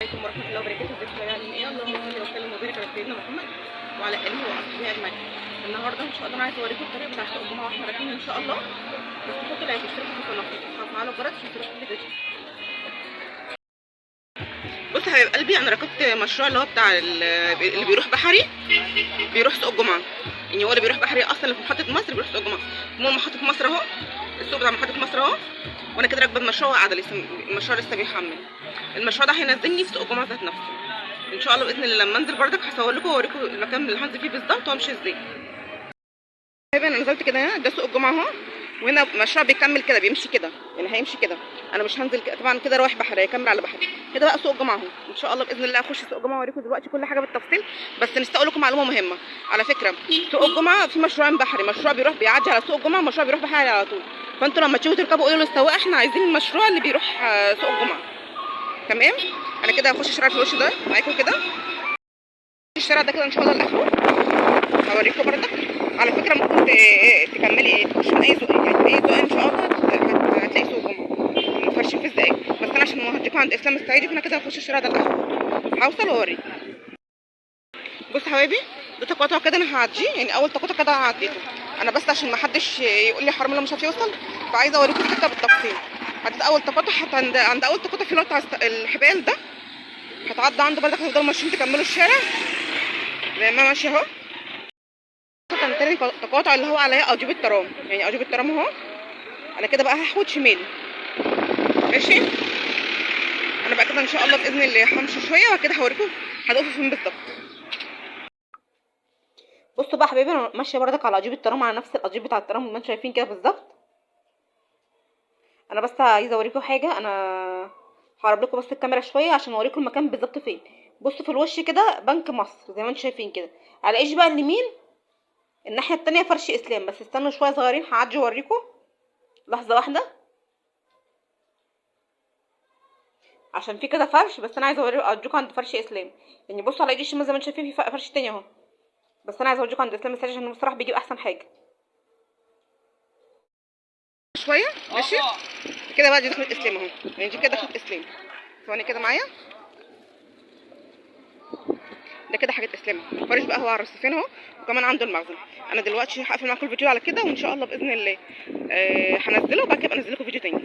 عليكم ورحمه الله وبركاته. ازيكم يا جماعه؟ ايه، اللهم صل وسلم وبارك على سيدنا محمد وعلى اله واصحابه اجمعين. النهارده ان شاء الله انا عايزه اوريكم الطريقه بتاعت سوق الجمعه واحنا رايحين ان شاء الله. بس تحطوا لايك واشتركوا في القناه وفعلوا الجرس عشان تشوفوا كل فيديو. بص يا حبايب قلبي، انا ركبت مشروع اللي هو بتاع اللي بيروح بحري بيروح سوق الجمعه. يعني هو اللي بيروح بحري اصلا اللي في محطه مصر بيروح سوق الجمعه. المهم محطه مصر اهو، السوق بتاع محطه مصر اهو، وانا كده راكبه المشروع وقاعده لسه المشروع لسه بيحمل. المشروع ده هينزلني في سوق الجمعه ذات نفسه ان شاء الله باذن الله. لما انزل بردك هصور لكم واوريكم المكان اللي هنزل فيه بالظبط وامشي ازاي. انا نزلت كده هنا، ده سوق الجمعه اهو، وهنا المشروع بيكمل كده بيمشي كده، يعني هيمشي كده. انا مش هنزل طبعا كده رايح بحر، هيكمل على بحر كده بقى سوق الجمعه اهو. ان شاء الله باذن الله اخش سوق الجمعه واوريكم دلوقتي كل حاجه بالتفصيل. بس نسيت اقول لكم معلومه مهمه على فكره، سوق الجمعه في مشروعين بحري، مشروع بيروح بيعدي على سوق الجمعه ومشروع بيروح بحري على طول. فانتوا لما تيجوا تركبوا قولوا للسواق احنا عايزين المشروع اللي بيروح سوق الجمعه. تمام. انا كده هخش الشارع في الوش ده معاكم كده، الشارع ده كده ان شاء الله لاخره هوريكم بردك. على فكره ممكن تكملي تخشي من اي سوق، يعني اي سوق ان شاء الله هتلاقي سوق جمعه فرش في الزقاق. بس انا عشان هوديكم عند اسلام السعيدي فانا كده هخش الشارع ده لاخره، هوصل واوريكم. بص يا حبايبي، ده تقاطع كده انا هعديه، يعني اول تقاطع كده عديته انا بس عشان ما حدش يقول لي حرام لو مش عارف يوصل، فعايزه اوريكم السكه بالتفصيل. عديت اول تقاطع، حتى عند اول تقاطع في اللي هو بتاع الحبال ده هتعدوا عنده بردك، هتفضلوا ماشيين تكملوا الشارع زي ما ماشي اهو. كان تاني تقاطع اللي هو عليا اجيب الترام، يعني اجيب الترام اهو. انا كده بقى هحود شمالي ماشي. انا بقى كده ان شاء الله باذن الله همشي شويه وبعد كده هوريكم هتقفوا فين بالظبط. بصوا بقى يا حبايبي، انا ماشيه بردك على اجيب الترام، على نفس الاجيب بتاع الترام اللي انتم شايفين كده بالظبط. انا بس عايزه اوريكم حاجه، انا هقرب لكم بس الكاميرا شويه عشان اوريكم المكان بالظبط فين. بصوا في الوش كده بنك مصر زي ما انتم شايفين كده، على ايش بقى اليمين الناحيه التانية فرش اسلام. بس استنوا شويه صغيرين هعدي اوريكم، لحظه واحده عشان في كده فرش. بس انا عايزه اوريكم عند فرش اسلام. يعني بصوا على ايدي الشمال زي ما انتم شايفين في فرش تاني اهو. بس انا عايزه اوريكم عند اسلام السعيد عشان بصراحه بيجيب احسن حاجه. شويه ماشي كده بقى، دي دخلت اسلام اهو، يعني دي كده دخلت اسلام. ثواني كده معايا، ده كده حاجه اسلام. الفرش بقى هو على الرصيفين اهو، وكمان عنده المخزن. انا دلوقتي هقفل معاكم الفيديو على كده، وان شاء الله باذن الله هنزله وبعد كده ابقى انزل لكم فيديو تاني.